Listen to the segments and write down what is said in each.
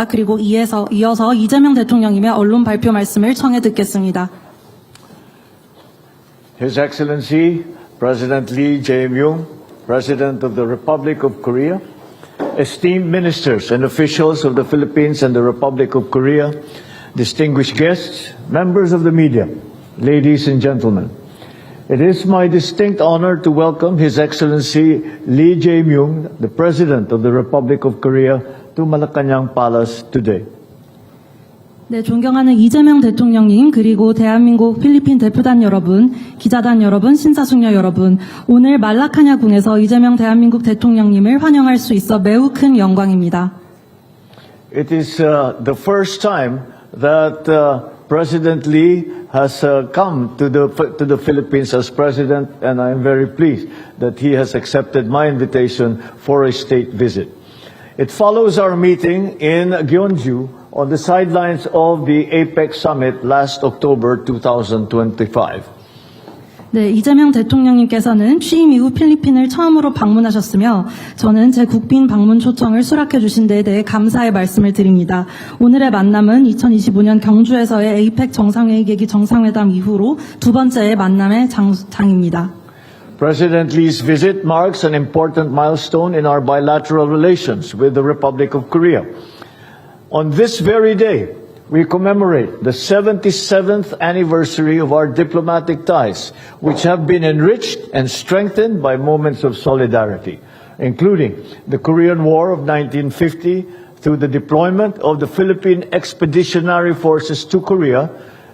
그리고 이어서 이재명 대통령님의 언론 발표 말씀을 청해 듣겠습니다. His Excellency President Lee Jae-myung, President of the Republic of Korea, esteemed ministers and officials of the Philippines and the Republic of Korea, distinguished guests, members of the media, ladies and gentlemen. It is my distinct honor to welcome His Excellency Lee Jae-myung, the President of the Republic of Korea, to Malacañang Palace today. 네, 존경하는 이재명 대통령님, 그리고 대한민국 필리핀 대표단 여러분, 기자단 여러분, 신사숙녀 여러분, 오늘 말라카냐궁에서 이재명 대한민국 대통령님을 환영할 수 있어 매우 큰 영광입니다. It is the first time that President Lee has come to the Philippines as president, and I am very pleased that he has accepted my invitation for a state visit. It follows our meeting in Gyeongju on the sidelines of the APEC summit last October 2025. 네, 이재명 대통령님께서는 취임 이후 필리핀을 처음으로 방문하셨으며 저는 제 국빈 방문 초청을 수락해 주신 데에 대해 감사의 말씀을 드립니다. 오늘의 만남은 2025년 경주에서의 APEC 정상회의 계기 정상회담 이후로 두 번째의 만남의 장입니다. President Lee's visit marks an important milestone in our bilateral relations with the Republic of Korea. On this very day, we commemorate the 77th anniversary of our diplomatic ties, which have been enriched and strengthened by moments of solidarity, including the Korean War of 1950 through the deployment of the Philippine Expeditionary Forces to Korea,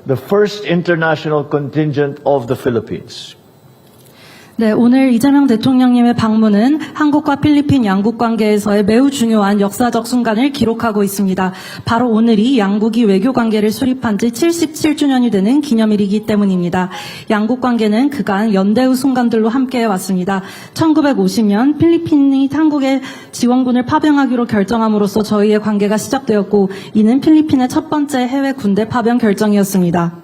the first international contingent of the Philippines. 네, 오늘 이재명 대통령님의 방문은 한국과 필리핀 양국 관계에서의 매우 중요한 역사적 순간을 기록하고 있습니다. 바로 오늘이 양국이 외교 관계를 수립한 지 77주년이 되는 기념일이기 때문입니다. 양국 관계는 그간 연대의 순간들로 함께해 왔습니다. 1950년 필리핀이 한국의 지원군을 파병하기로 결정함으로써 저희의 관계가 시작되었고, 이는 필리핀의 첫 번째 해외 군대 파병 결정이었습니다.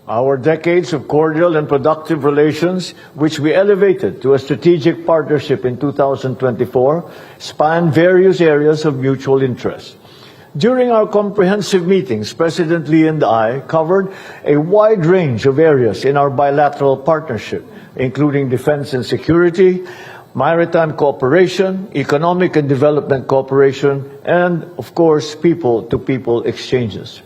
Our decades of cordial and productive relations, which we elevated to a strategic partnership in 2024, span various areas of mutual interest. During our comprehensive meetings, President Lee and I covered a wide range of areas in our bilateral partnership, including defense and security, maritime cooperation, economic and development cooperation, and, of course, people-to-people exchanges.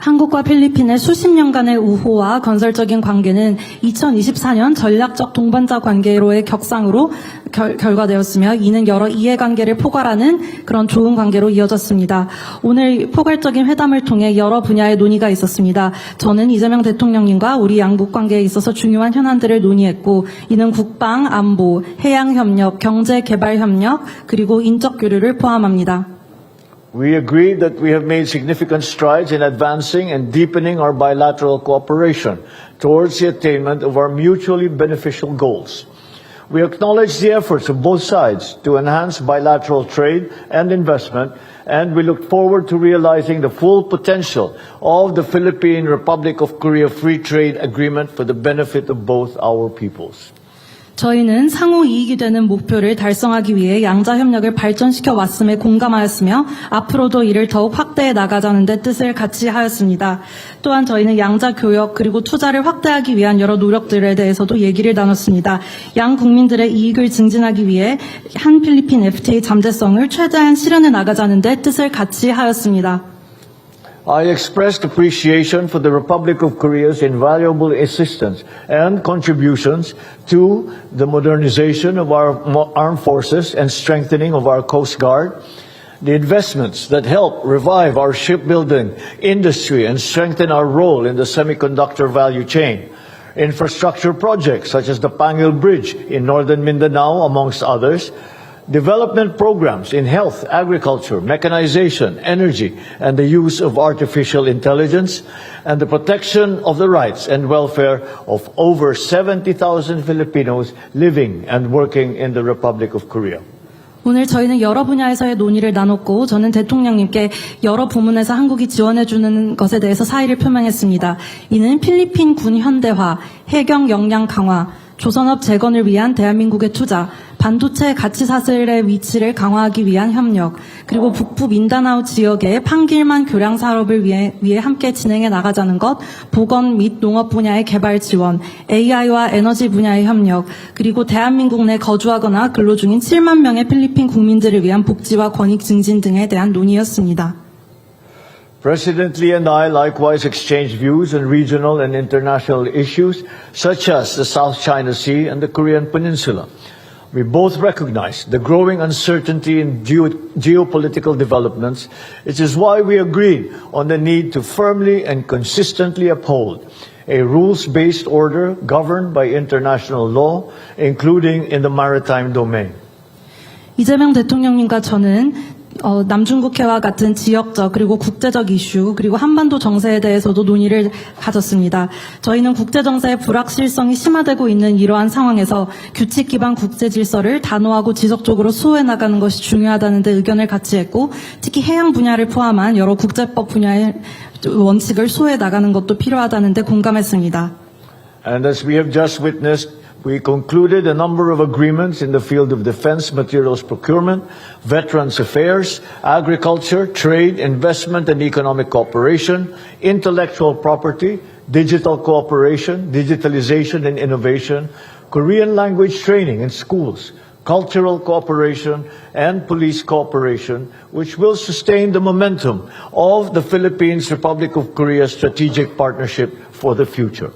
한국과 필리핀의 수십 년간의 우호와 건설적인 관계는 2024년 전략적 동반자 관계로의 격상으로 결과되었으며, 이는 여러 이해관계를 포괄하는 그런 좋은 관계로 이어졌습니다. 오늘 포괄적인 회담을 통해 여러 분야의 논의가 있었습니다. 저는 이재명 대통령님과 우리 양국 관계에 있어서 중요한 현안들을 논의했고, 이는 국방, 안보, 해양협력, 경제개발협력, 그리고 인적 교류를 포함합니다. We agreed that we have made significant strides in advancing and deepening our bilateral cooperation towards the attainment of our mutually beneficial goals. We acknowledge the efforts of both sides to enhance bilateral trade and investment, and we look forward to realizing the full potential of the Philippine Republic of Korea Free Trade Agreement for the benefit of both our peoples. 저희는 상호 이익이 되는 목표를 달성하기 위해 양자 협력을 발전시켜 왔음에 공감하였으며, 앞으로도 이를 더욱 확대해 나가자는 데 뜻을 같이 하였습니다. 또한 저희는 양자 교역 그리고 투자를 확대하기 위한 여러 노력들에 대해서도 얘기를 나눴습니다. 양 국민들의 이익을 증진하기 위해 한 필리핀 FTA 잠재성을 최대한 실현해 나가자는 데 뜻을 같이 하였습니다. I expressed appreciation for the Republic of Korea's invaluable assistance and contributions to the modernization of our armed forces and strengthening of our Coast Guard, the investments that help revive our shipbuilding industry and strengthen our role in the semiconductor value chain, infrastructure projects such as the Pangil Bridge in northern Mindanao, amongst others, development programs in health, agriculture, mechanization, energy, and the use of artificial intelligence, and the protection of the rights and welfare of over 70,000 Filipinos living and working in the Republic of Korea. 오늘 저희는 여러 분야에서의 논의를 나눴고, 저는 대통령님께 여러 부문에서 한국이 지원해주는 것에 대해서 사의를 표명했습니다. 이는 필리핀 군 현대화, 해경 역량 강화, 조선업 재건을 위한 대한민국의 투자, 반도체 가치 사슬의 위치를 강화하기 위한 협력, 그리고 북부 민다나오 지역의 판길만 교량 사업을 위해 함께 진행해 나가자는 것, 보건 및 농업 분야의 개발 지원, AI와 에너지 분야의 협력, 그리고 대한민국 내 거주하거나 근로 중인 7만 명의 필리핀 국민들을 위한 복지와 권익 증진 등에 대한 논의였습니다. President Lee and I likewise exchanged views on regional and international issues such as the South China Sea and the Korean Peninsula. We both recognize the growing uncertainty in geopolitical developments. It is why we agreed on the need to firmly and consistently uphold a rules-based order governed by international law, including in the maritime domain. 이재명 대통령님과 저는 남중국해와 같은 지역적 그리고 국제적 이슈 그리고 한반도 정세에 대해서도 논의를 가졌습니다. 저희는 국제 정세의 불확실성이 심화되고 있는 이러한 상황에서 규칙 기반 국제 질서를 단호하고 지속적으로 수호해 나가는 것이 중요하다는 데 의견을 같이 했고, 특히 해양 분야를 포함한 여러 국제법 분야의 원칙을 수호해 나가는 것도 필요하다는 데 공감했습니다. And as we have just witnessed, we concluded a number of agreements in the field of defense materials procurement, veterans affairs, agriculture, trade, investment and economic cooperation, intellectual property, digital cooperation, digitalization and innovation, Korean language training in schools, cultural cooperation, and police cooperation, which will sustain the momentum of the Philippines Republic of Korea strategic partnership for the future.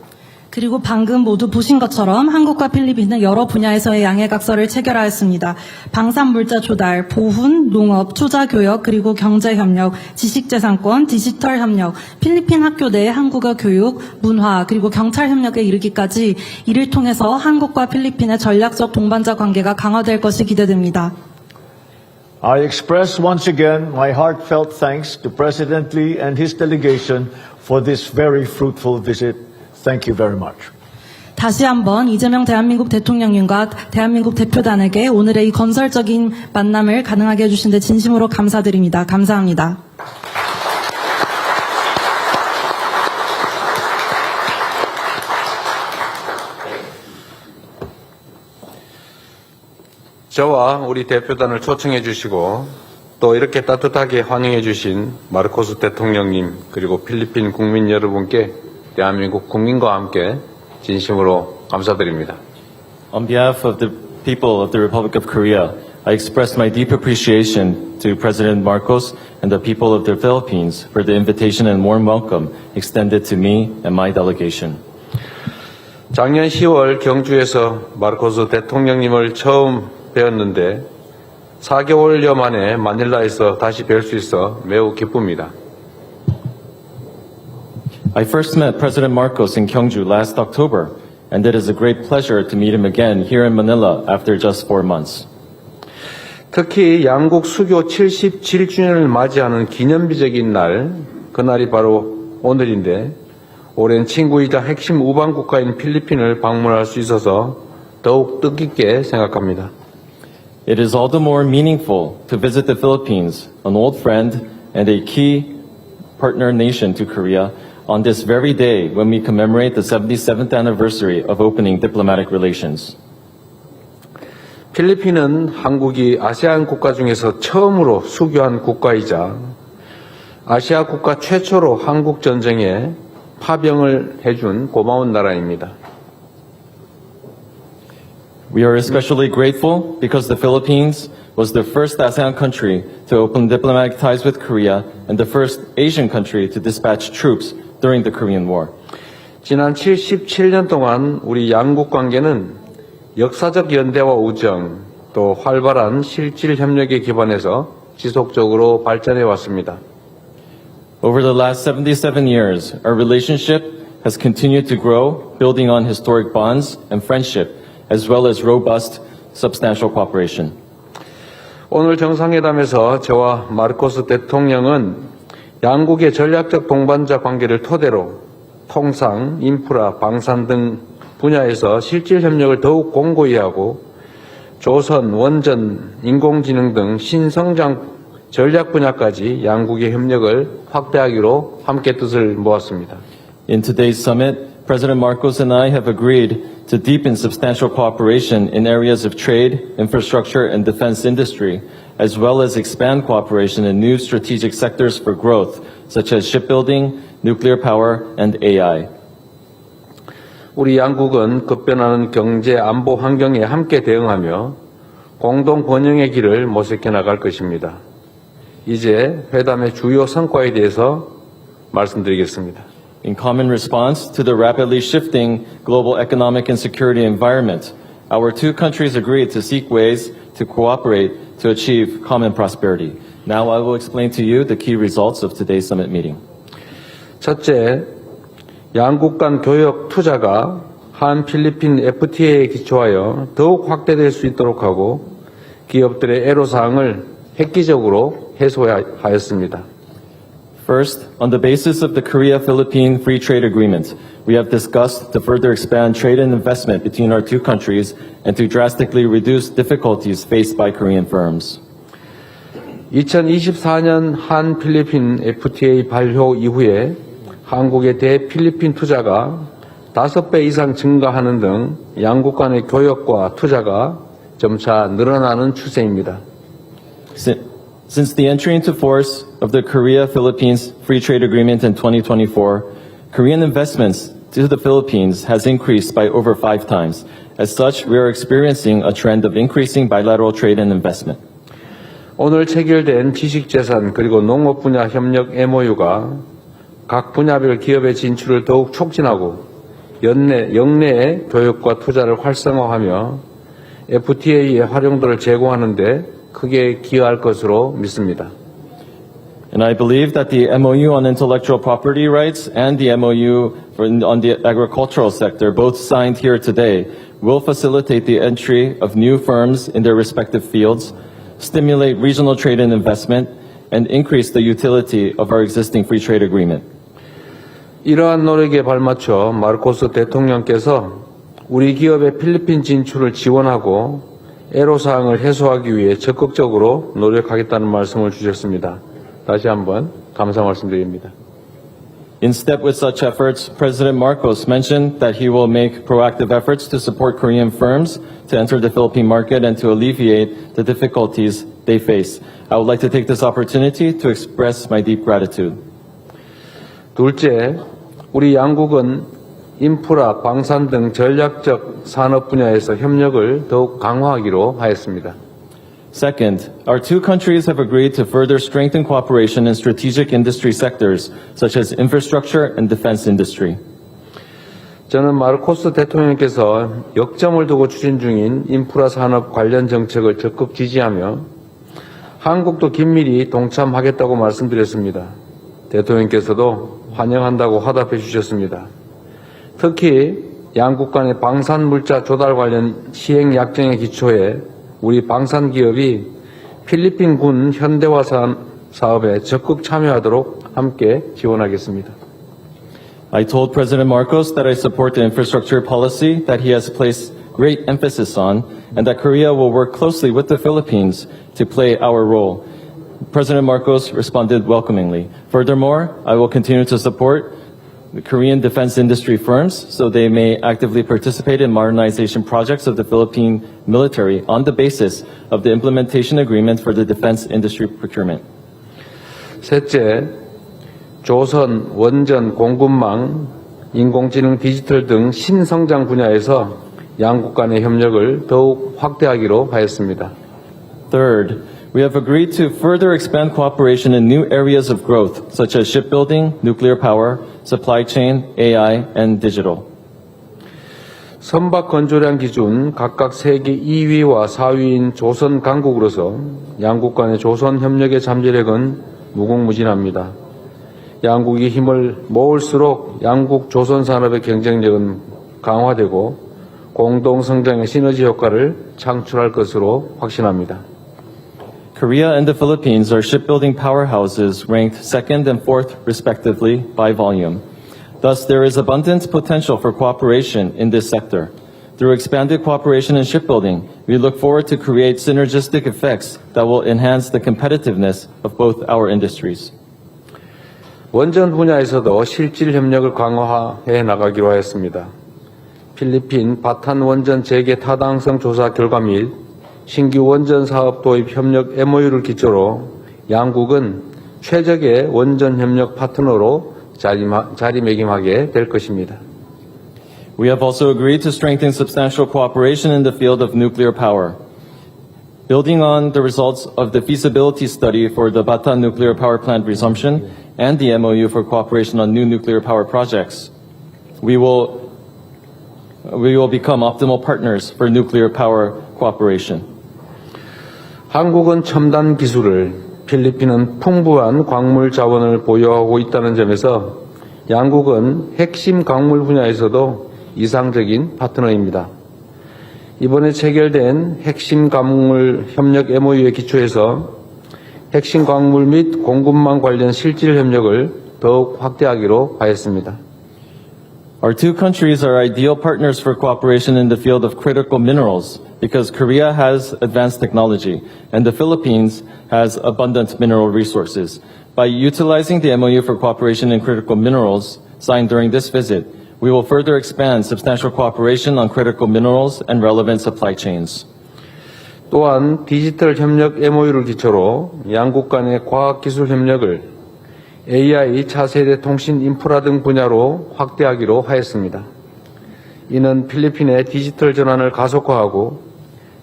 그리고 방금 모두 보신 것처럼 한국과 필리핀은 여러 분야에서의 양해각서를 체결하였습니다. 방산물자 조달, 보훈, 농업, 투자교역, 그리고 경제협력, 지식재산권, 디지털협력, 필리핀 학교 내 한국어 교육, 문화, 그리고 경찰협력에 이르기까지 이를 통해서 한국과 필리핀의 전략적 동반자 관계가 강화될 것이 기대됩니다. I express once again my heartfelt thanks to President Lee and his delegation for this very fruitful visit. Thank you very much. 다시 한번 이재명 대한민국 대통령님과 대한민국 대표단에게 오늘의 이 건설적인 만남을 가능하게 해주신 데 진심으로 감사드립니다. 감사합니다. 저와 우리 대표단을 초청해 주시고 또 이렇게 따뜻하게 환영해 주신 마르코스 대통령님 그리고 필리핀 국민 여러분께 대한민국 국민과 함께 진심으로 감사드립니다. On behalf of the people of the Republic of Korea, I express my deep appreciation to President Marcos and the people of the Philippines for the invitation and warm welcome extended to me and my delegation. 작년 10월 경주에서 마르코스 대통령님을 처음 뵈었는데 4개월여 만에 마닐라에서 다시 뵐 수 있어 매우 기쁩니다. I first met President Marcos in Gyeongju last October, and it is a great pleasure to meet him again here in Manila after just 4 months. 특히 양국 수교 77주년을 맞이하는 기념비적인 날, 그날이 바로 오늘인데 오랜 친구이자 핵심 우방 국가인 필리핀을 방문할 수 있어서 더욱 뜻깊게 생각합니다. It is all the more meaningful to visit the Philippines, an old friend and a key partner nation to Korea, on this very day when we commemorate the 77th anniversary of opening diplomatic relations. 필리핀은 한국이 아세안 국가 중에서 처음으로 수교한 국가이자 아시아 국가 최초로 한국 전쟁에 파병을 해준 고마운 나라입니다. We are especially grateful because the Philippines was the first ASEAN country to open diplomatic ties with Korea and the first Asian country to dispatch troops during the Korean War. 지난 77년 동안 우리 양국 관계는 역사적 연대와 우정, 또 활발한 실질 협력에 기반해서 지속적으로 발전해 왔습니다. Over the last 77 years, our relationship has continued to grow, building on historic bonds and friendship, as well as robust, substantial cooperation. 오늘 정상회담에서 저와 마르코스 대통령은 양국의 전략적 동반자 관계를 토대로 통상, 인프라, 방산 등 분야에서 실질 협력을 더욱 공고히 하고 조선, 원전, 인공지능 등 신성장 전략 분야까지 양국의 협력을 확대하기로 함께 뜻을 모았습니다. In today's summit, President Marcos and I have agreed to deepen substantial cooperation in areas of trade, infrastructure, and defense industry, as well as expand cooperation in new strategic sectors for growth, such as shipbuilding, nuclear power, and AI. 우리 양국은 급변하는 경제 안보 환경에 함께 대응하며 공동 번영의 길을 모색해 나갈 것입니다. 이제 회담의 주요 성과에 대해서 말씀드리겠습니다. In common response to the rapidly shifting global economic and security environment, our two countries agreed to seek ways to cooperate to achieve common prosperity. Now I will explain to you the key results of today's summit meeting. 첫째, 양국 간 교역 투자가 한 필리핀 FTA에 기초하여 더욱 확대될 수 있도록 하고 기업들의 애로사항을 획기적으로 해소하였습니다. First, on the basis of the Korea-Philippine Free Trade Agreement, we have discussed to further expand trade and investment between our two countries and to drastically reduce difficulties faced by Korean firms. 2024년 한 필리핀 FTA 발효 이후에 한국의 대필리핀 투자가 5배 이상 증가하는 등 양국 간의 교역과 투자가 점차 늘어나는 추세입니다. Since the entry into force of the Korea-Philippines Free Trade Agreement in 2024, Korean investments to the Philippines has increased by over 5 times. As such, we are experiencing a trend of increasing bilateral trade and investment. 오늘 체결된 지식재산 그리고 농업 분야 협력 MOU가 각 분야별 기업의 진출을 더욱 촉진하고 영내의 교육과 투자를 활성화하며 FTA의 활용도를 제고하는 데 크게 기여할 것으로 믿습니다. And I believe that the MOU on intellectual property rights and the MOU on the agricultural sector, both signed here today, will facilitate the entry of new firms in their respective fields, stimulate regional trade and investment, and increase the utility of our existing free trade agreement. 이러한 노력에 발맞춰 마르코스 대통령께서 우리 기업의 필리핀 진출을 지원하고 애로사항을 해소하기 위해 적극적으로 노력하겠다는 말씀을 주셨습니다. 다시 한번 감사 말씀드립니다. In step with such efforts, President Marcos mentioned that he will make proactive efforts to support Korean firms to enter the Philippine market and to alleviate the difficulties they face. I would like to take this opportunity to express my deep gratitude. 둘째, 우리 양국은 인프라, 방산 등 전략적 산업 분야에서 협력을 더욱 강화하기로 하였습니다. Second, our two countries have agreed to further strengthen cooperation in strategic industry sectors, such as infrastructure and defense industry. 저는 마르코스 대통령께서 역점을 두고 추진 중인 인프라 산업 관련 정책을 적극 지지하며 한국도 긴밀히 동참하겠다고 말씀드렸습니다. 대통령께서도 환영한다고 화답해 주셨습니다. 특히 양국 간의 방산물자 조달 관련 시행 약정의 기초에 우리 방산 기업이 필리핀 군 현대화 사업에 적극 참여하도록 함께 지원하겠습니다. I told President Marcos that I support the infrastructure policy that he has placed great emphasis on, and that Korea will work closely with the Philippines to play our role. President Marcos responded welcomingly. Furthermore, I will continue to support the Korean defense industry firms so they may actively participate in modernization projects of the Philippine military on the basis of the implementation agreement for the defense industry procurement. 셋째, 조선, 원전, 공급망, 인공지능, 디지털 등 신성장 분야에서 양국 간의 협력을 더욱 확대하기로 하였습니다. Third, we have agreed to further expand cooperation in new areas of growth, such as shipbuilding, nuclear power, supply chain, AI, and digital. 선박 건조량 기준 각각 세계 2위와 4위인 조선 강국으로서 양국 간의 조선 협력의 잠재력은 무궁무진합니다. 양국이 힘을 모을수록 양국 조선 산업의 경쟁력은 강화되고 공동 성장의 시너지 효과를 창출할 것으로 확신합니다. Korea and the Philippines are shipbuilding powerhouses ranked second and fourth, respectively, by volume. Thus, there is abundant potential for cooperation in this sector. Through expanded cooperation in shipbuilding, we look forward to create synergistic effects that will enhance the competitiveness of both our industries. 원전 분야에서도 실질 협력을 강화해 나가기로 하였습니다. 필리핀 바탄 원전 재개 타당성 조사 결과 및 신규 원전 사업 도입 협력 MOU를 기초로 양국은 최적의 원전 협력 파트너로 자리매김하게 될 것입니다. We have also agreed to strengthen substantial cooperation in the field of nuclear power. Building on the results of the feasibility study for the Bataan nuclear power plant resumption and the MOU for cooperation on new nuclear power projects, we will become optimal partners for nuclear power cooperation. 한국은 첨단 기술을, 필리핀은 풍부한 광물 자원을 보유하고 있다는 점에서 양국은 핵심 광물 분야에서도 이상적인 파트너입니다. 이번에 체결된 핵심 광물 협력 MOU에 기초해서 핵심 광물 및 공급망 관련 실질 협력을 더욱 확대하기로 하였습니다. Our two countries are ideal partners for cooperation in the field of critical minerals because Korea has advanced technology and the Philippines has abundant mineral resources. By utilizing the MOU for cooperation in critical minerals signed during this visit, we will further expand substantial cooperation on critical minerals and relevant supply chains. 또한 디지털 협력 MOU를 기초로 양국 간의 과학기술 협력을 AI, 차세대 통신 인프라 등 분야로 확대하기로 하였습니다. 이는 필리핀의 디지털 전환을 가속화하고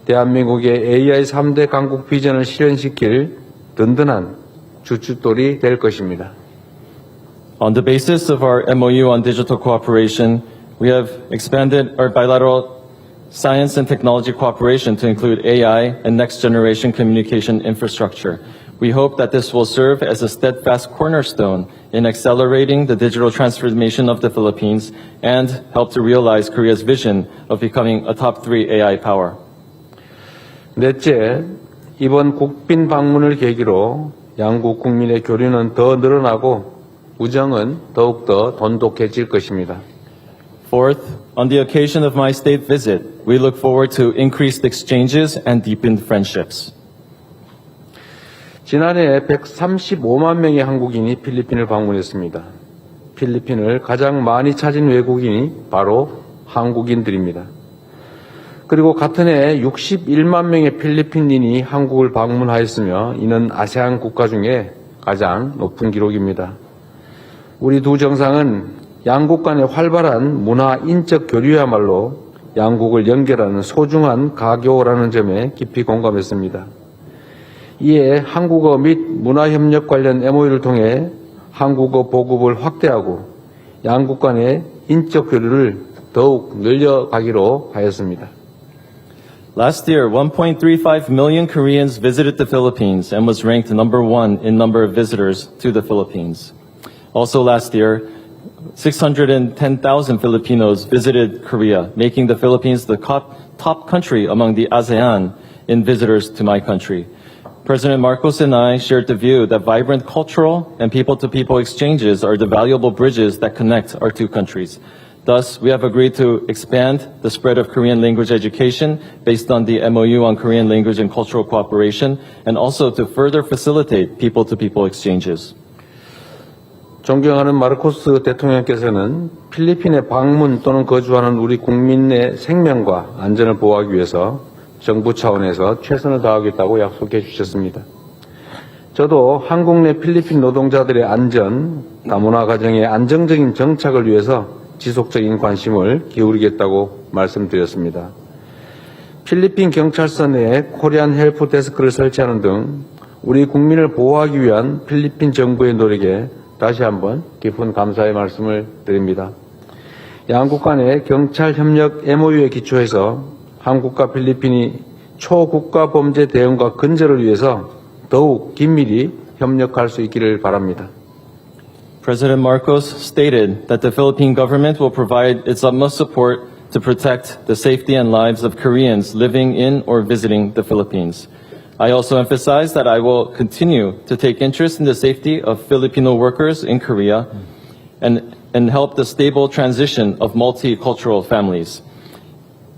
대한민국의 AI 3대 강국 비전을 실현시킬 든든한 주춧돌이 될 것입니다. On the basis of our MOU on digital cooperation, we have expanded our bilateral science and technology cooperation to include AI and next-generation communication infrastructure. We hope that this will serve as a steadfast cornerstone in accelerating the digital transformation of the Philippines and help to realize Korea's vision of becoming a top 3 AI power. 넷째, 이번 국빈 방문을 계기로 양국 국민의 교류는 더 늘어나고 우정은 더욱더 돈독해질 것입니다. Fourth, on the occasion of my state visit, we look forward to increased exchanges and deepened friendships. 지난해 135만 명의 한국인이 필리핀을 방문했습니다. 필리핀을 가장 많이 찾은 외국인이 바로 한국인들입니다. 그리고 같은 해 61만 명의 필리핀인이 한국을 방문하였으며 이는 아세안 국가 중에 가장 높은 기록입니다. 우리 두 정상은 양국 간의 활발한 문화 인적 교류야말로 양국을 연결하는 소중한 가교라는 점에 깊이 공감했습니다. 이에 한국어 및 문화협력 관련 MOU를 통해 한국어 보급을 확대하고 양국 간의 인적 교류를 더욱 늘려가기로 하였습니다. Last year, 1.35 million Koreans visited the Philippines and was ranked number 1 in number of visitors to the Philippines. Also last year, 610,000 Filipinos visited Korea, making the Philippines the top country among the ASEAN in visitors to my country. President Marcos and I shared the view that vibrant cultural and people-to-people exchanges are the valuable bridges that connect our two countries. Thus, we have agreed to expand the spread of Korean language education based on the MOU on Korean language and cultural cooperation, and also to further facilitate people-to-people exchanges. 존경하는 마르코스 대통령께서는 필리핀에 방문 또는 거주하는 우리 국민의 생명과 안전을 보호하기 위해서 정부 차원에서 최선을 다하겠다고 약속해 주셨습니다. 저도 한국 내 필리핀 노동자들의 안전, 다문화 가정의 안정적인 정착을 위해서 지속적인 관심을 기울이겠다고 말씀드렸습니다. 필리핀 경찰서 내에 코리안 헬프 데스크를 설치하는 등 우리 국민을 보호하기 위한 필리핀 정부의 노력에 다시 한번 깊은 감사의 말씀을 드립니다. 양국 간의 경찰 협력 MOU에 기초해서 한국과 필리핀이 초국가 범죄 대응과 근절을 위해서 더욱 긴밀히 협력할 수 있기를 바랍니다. President Marcos stated that the Philippine government will provide its utmost support to protect the safety and lives of Koreans living in or visiting the Philippines. I also emphasize that I will continue to take interest in the safety of Filipino workers in Korea and help the stable transition of multicultural families.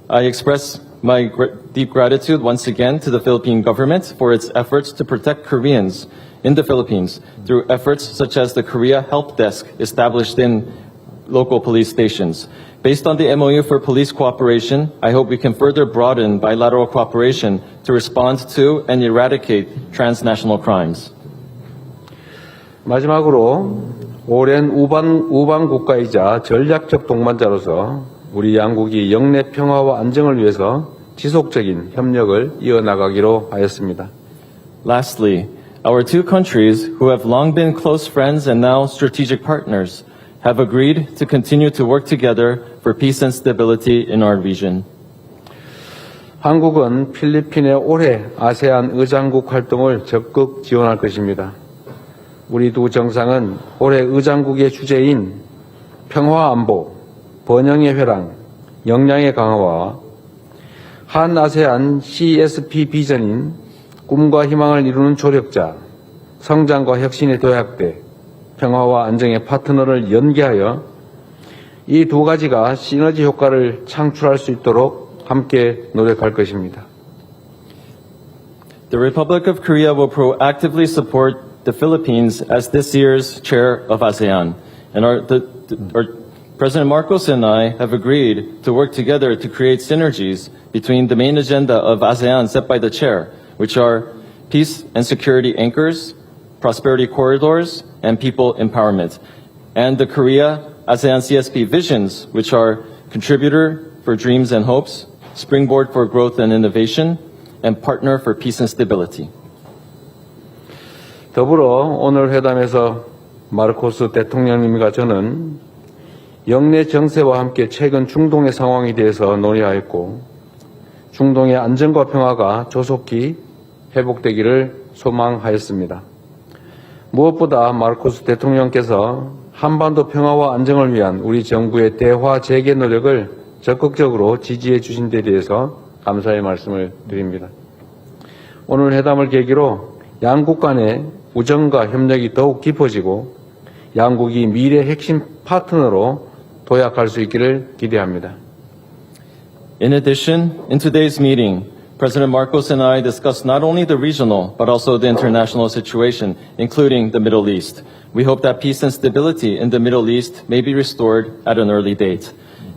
I express my deep gratitude once again to the Philippine government for its efforts to protect Koreans in the Philippines through efforts such as the Korea Help Desk established in local police stations. Based on the MOU for police cooperation, I hope we can further broaden bilateral cooperation to respond to and eradicate transnational crimes. 마지막으로 오랜 우방 국가이자 전략적 동반자로서 우리 양국이 영내 평화와 안정을 위해서 지속적인 협력을 이어나가기로 하였습니다. Lastly, our two countries, who have long been close friends and now strategic partners, have agreed to continue to work together for peace and stability in our region. 한국은 필리핀의 올해 아세안 의장국 활동을 적극 지원할 것입니다. 우리 두 정상은 올해 의장국의 주제인 평화 안보, 번영의 회랑, 역량의 강화와 한 아세안 CSP 비전인 꿈과 희망을 이루는 조력자, 성장과 혁신의 도약대, 평화와 안정의 파트너를 연계하여 이 두 가지가 시너지 효과를 창출할 수 있도록 함께 노력할 것입니다. The Republic of Korea will proactively support the Philippines as this year's chair of ASEAN. And our President Marcos and I have agreed to work together to create synergies between the main agenda of ASEAN set by the chair, which are peace and security anchors, prosperity corridors, and people empowerment, and the Korea ASEAN CSP visions, which are contributor for dreams and hopes, springboard for growth and innovation, and partner for peace and stability. 더불어 오늘 회담에서 마르코스 대통령님과 저는 영내 정세와 함께 최근 중동의 상황에 대해서 논의하였고 중동의 안정과 평화가 조속히 회복되기를 소망하였습니다. 무엇보다 마르코스 대통령께서 한반도 평화와 안정을 위한 우리 정부의 대화 재개 노력을 적극적으로 지지해 주신 데 대해서 감사의 말씀을 드립니다. 오늘 회담을 계기로 양국 간의 우정과 협력이 더욱 깊어지고 양국이 미래 핵심 파트너로 도약할 수 있기를 기대합니다. In addition, in today's meeting, President Marcos and I discussed not only the regional, but also the international situation, including the Middle East. We hope that peace and stability in the Middle East may be restored at an early date.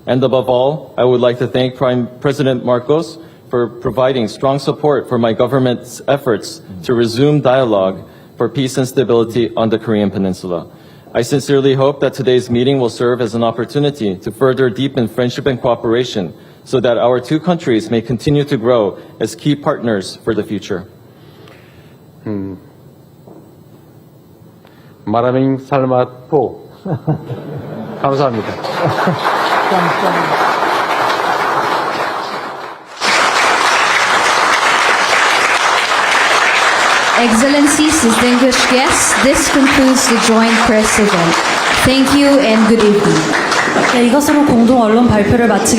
And above all, I would like to thank President Marcos for providing strong support for my government's efforts to resume dialogue for peace and stability on the Korean Peninsula. I sincerely hope that today's meeting will serve as an opportunity to further deepen friendship and cooperation so that our two countries may continue to grow as key partners for the future. 마라밍 살맛 포. 감사합니다. Excellencies, distinguished guests, this concludes the joint press event. Thank you and good evening. 네, 이것으로 공동 언론 발표를 마치겠습니다.